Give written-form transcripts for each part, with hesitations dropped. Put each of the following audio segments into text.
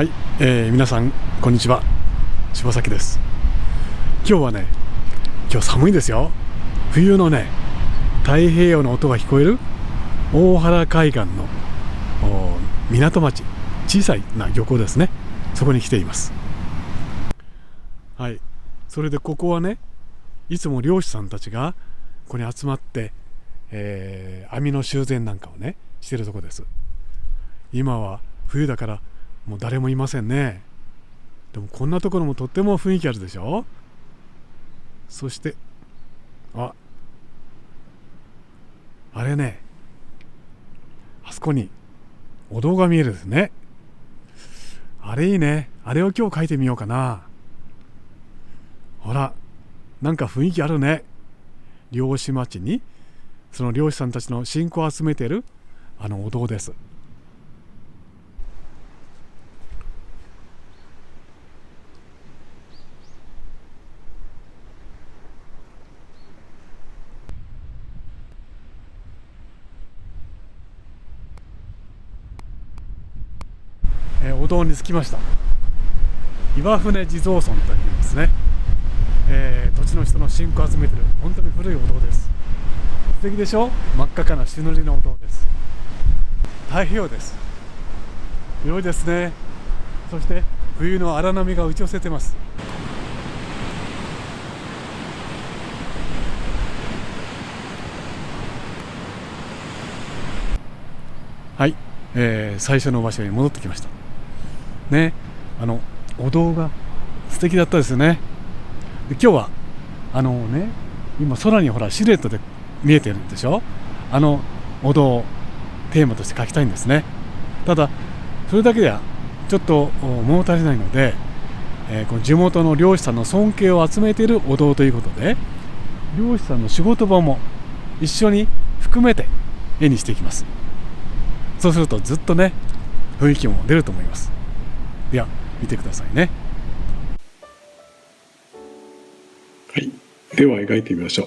はい、皆さんこんにちは、柴崎です。今日はね、今日寒いですよ。冬のね、太平洋の音が聞こえる大原海岸の港町、小さいな漁港ですね。そこに来ています。はい、それでここはね、いつも漁師さんたちがここに集まって、網の修繕なんかをねしているところです。今は冬だからもう誰もいませんね。でもこんなところもとっても雰囲気あるでしょ。そしてあれね、あそこにお堂が見えるですね。あれいいね。あれを今日描いてみようかな。ほら、なんか雰囲気あるね。漁師町にその漁師さんたちの信仰を集めているあのお堂です。お堂に着きました。岩船地蔵尊というんですね。土地の人の信仰を集めている本当に古いお堂です。素敵でしょ。真っ赤かな朱塗りのお堂です。太平洋です。広いですね。そして冬の荒波が打ち寄せてます。はい、最初の場所に戻ってきましたね。お堂が素敵だったですよね。で今日は今空にほらシルエットで見えてるでしょ。お堂をテーマとして描きたいんですね。ただそれだけではちょっと物足りないので、この地元の漁師さんの尊敬を集めているお堂ということで、漁師さんの仕事場も一緒に含めて絵にしていきます。そうするとずっとね、雰囲気も出ると思います。では見てくださいね。はい、では描いてみましょ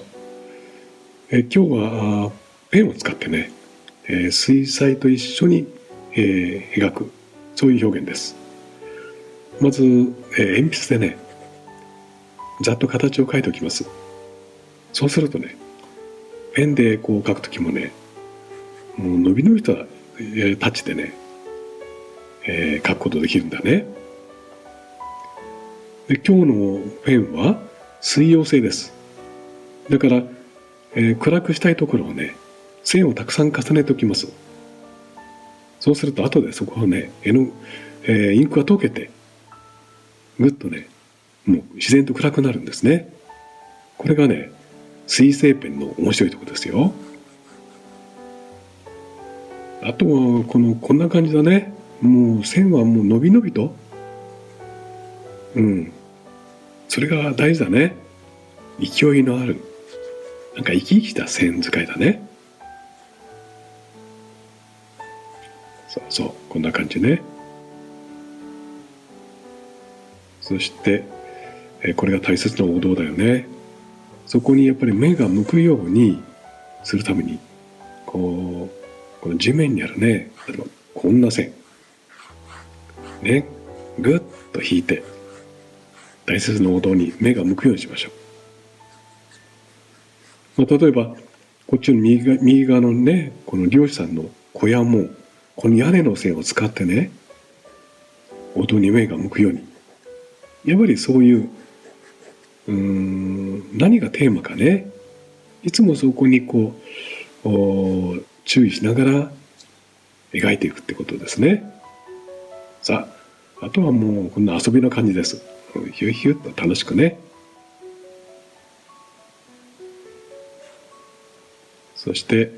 う。今日はペンを使ってね、水彩と一緒に、描く、そういう表現です。まず、鉛筆でね、ざっと形を描いておきます。そうするとね、ペンでこう描くときもね、もう伸び伸びとタッチでね、描くことできるんだね。で今日のペンは水溶性です。だから、暗くしたいところをね、線をたくさん重ねておきます。そうすると後でそこをね、インクが溶けてぐっとね、もう自然と暗くなるんですね。これがね、水性ペンの面白いところですよ。あとはこんな感じだね。もう線はもう伸び伸びと、それが大事だね。勢いのある、なんか生き生きした線使いだね。そうこんな感じね。そして、これが大切なお堂だよね。そこにやっぱり目が向くようにするために、この地面にあるね、こんな線ね、ぐっと引いて大切なお堂に目が向くようにしましょう。例えばこっちの右側のね、この漁師さんの小屋もこの屋根の線を使ってね、お堂に目が向くように、やっぱりそういう何がテーマかね、いつもそこに注意しながら描いていくってことですね。さあ、あとはもうこんな遊びの感じです。ヒュヒュッと楽しくね。そして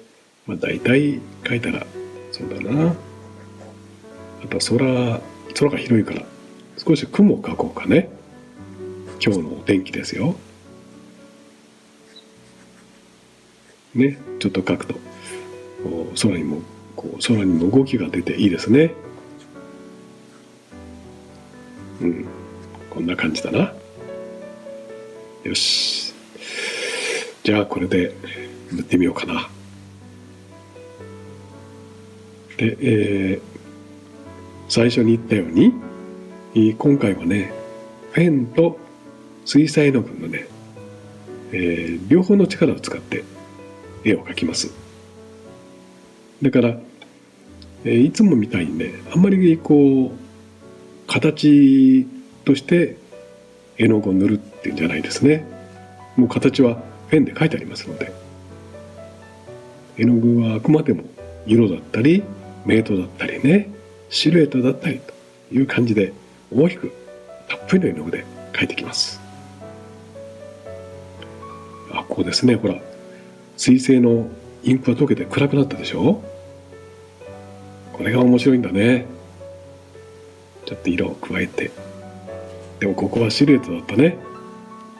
大体描いたらそうだな。あと空が広いから少し雲を描こうかね。今日のお天気ですよ。ね、ちょっと描くと空にも動きが出ていいですね。こんな感じだな。よし、じゃあこれで塗ってみようかな。で、最初に言ったように今回はね、ペンと水彩絵の具のね、両方の力を使って絵を描きます。だから、いつもみたいにね、あんまりこう形として絵の具を塗るっていうんじゃないですね。もう形はペンで描いてありますので、絵の具はあくまでも色だったりメイトだったりね、シルエットだったりという感じで大きくたっぷりの絵の具で描いてきます。こうですね、ほら水性のインクが溶けて暗くなったでしょ。これが面白いんだね。ちょっと色を加えて、でもここはシルエットだったね。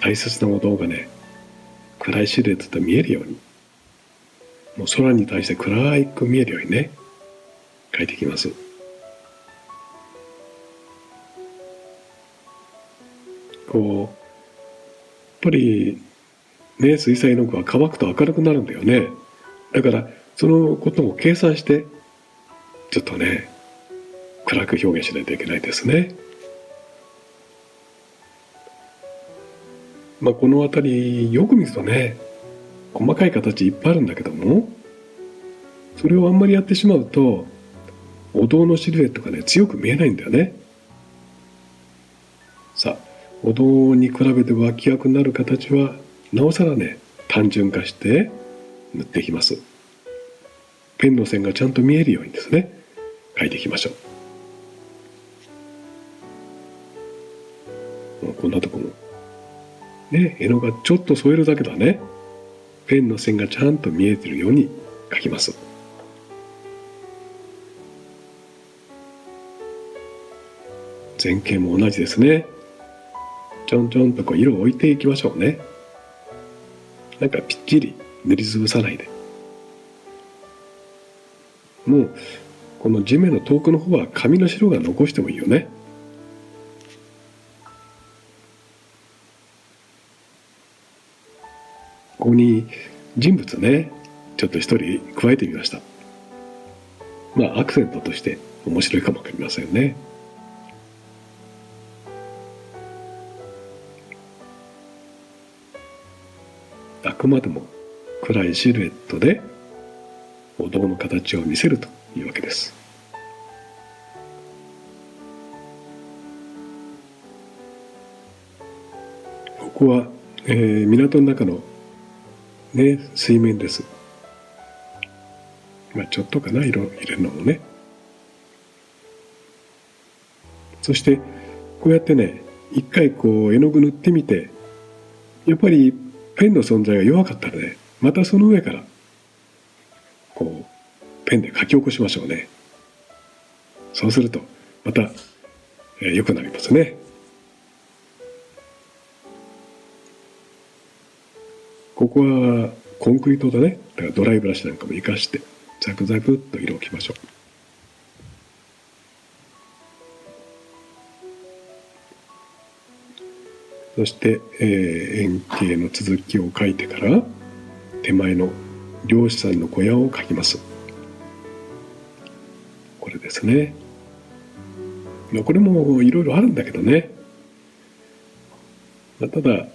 大切なことがね、暗いシルエットと見えるように、もう空に対して暗く見えるようにね、描いていきます。こうやっぱりね、水彩絵の具は乾くと明るくなるんだよね。だからそのことを計算してちょっとね、暗く表現しないといけないですね。この辺りよく見るとね、細かい形いっぱいあるんだけども、それをあんまりやってしまうとお堂のシルエットがね、強く見えないんだよね。さあ、お堂に比べて脇役になる形はなおさらね、単純化して塗っていきます。ペンの線がちゃんと見えるようにですね、描いていきましょう。こんなとこもね、絵の具がちょっと添えるだけだね。ペンの線がちゃんと見えているように描きます。前景も同じですね。ちょんちょんとこう色を置いていきましょうね。なんかぴっちり塗りつぶさないで。もうこの地面の遠くの方は紙の白が残してもいいよね。ここに人物ね、ちょっと一人加えてみました。アクセントとして面白いかもわかりませんね。あくまでも暗いシルエットでお堂の形を見せるというわけです。ここは、港の中の、ね、水面です。ちょっとかな、色を入れるのもね。そしてこうやってね、一回こう絵の具塗ってみて、やっぱりペンの存在が弱かったらね、またその上からこうペンで書き起こしましょうね。そうするとまた良くなりますね。ここはコンクリートだね。だからドライブラシなんかも活かしてザクザクっと色をきましょう。そして、円形の続きを描いてから手前の漁師さんの小屋を描きます。これですね。これもいろいろあるんだけどね。ただ、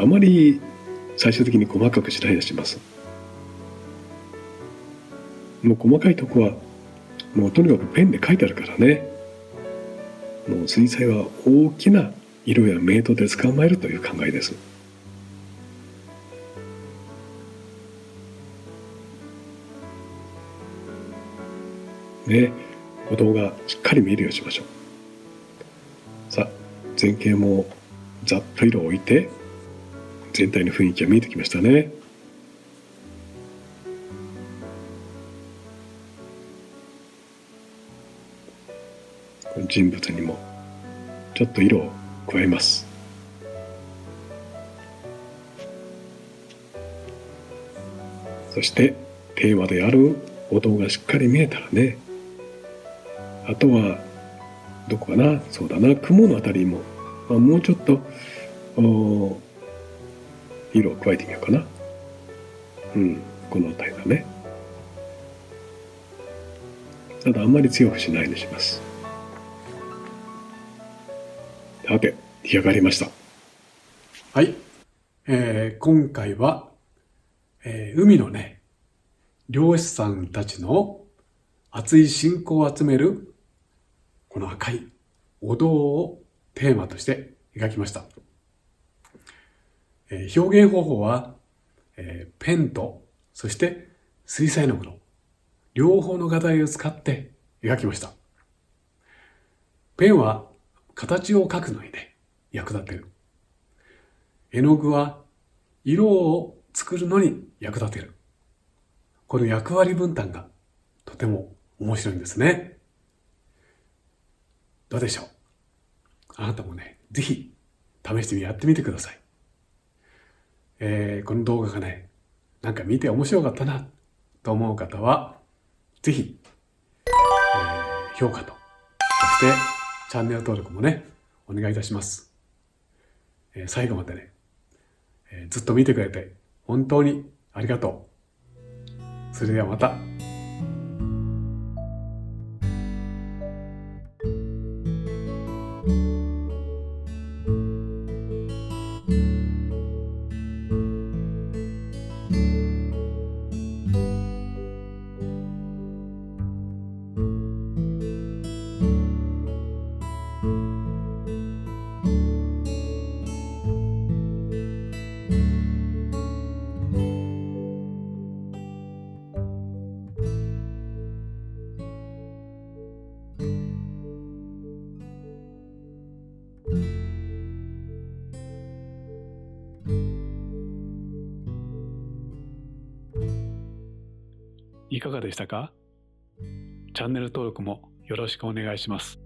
あまり最終的に細かくしないようにします。もう細かいとこはもうとにかくペンで描いてあるからね。もう水彩は大きな色やメイトで捕まえるという考えです。ね、お堂がしっかり見えるようにしましょう。さあ、前景もざっと色を置いて全体の雰囲気が見えてきましたね。人物にもちょっと色を加えます。そしてテーマであるお堂がしっかり見えたらね、あとはどこかな、そうだな、雲のあたりも、もうちょっと色を加えてみようかな。このあたりだね。ただあんまり強くしないようにします。さて、出来上がりました。はい。今回は、海のね、漁師さんたちの熱い信仰を集めるこの赤いお堂をテーマとして描きました。表現方法は、ペンとそして水彩絵の具の両方の画材を使って描きました。ペンは形を描くのにね、役立っている。絵の具は色を作るのに役立てる。この役割分担がとても面白いんですね。どうでしょう？あなたもね、ぜひ試してやってみてください。この動画がね、なんか見て面白かったなと思う方は、ぜひ、評価と、そしてチャンネル登録もね、お願いいたします。最後までね、ずっと見てくれて本当にありがとう。それではまた。いかがでしたか？チャンネル登録もよろしくお願いします。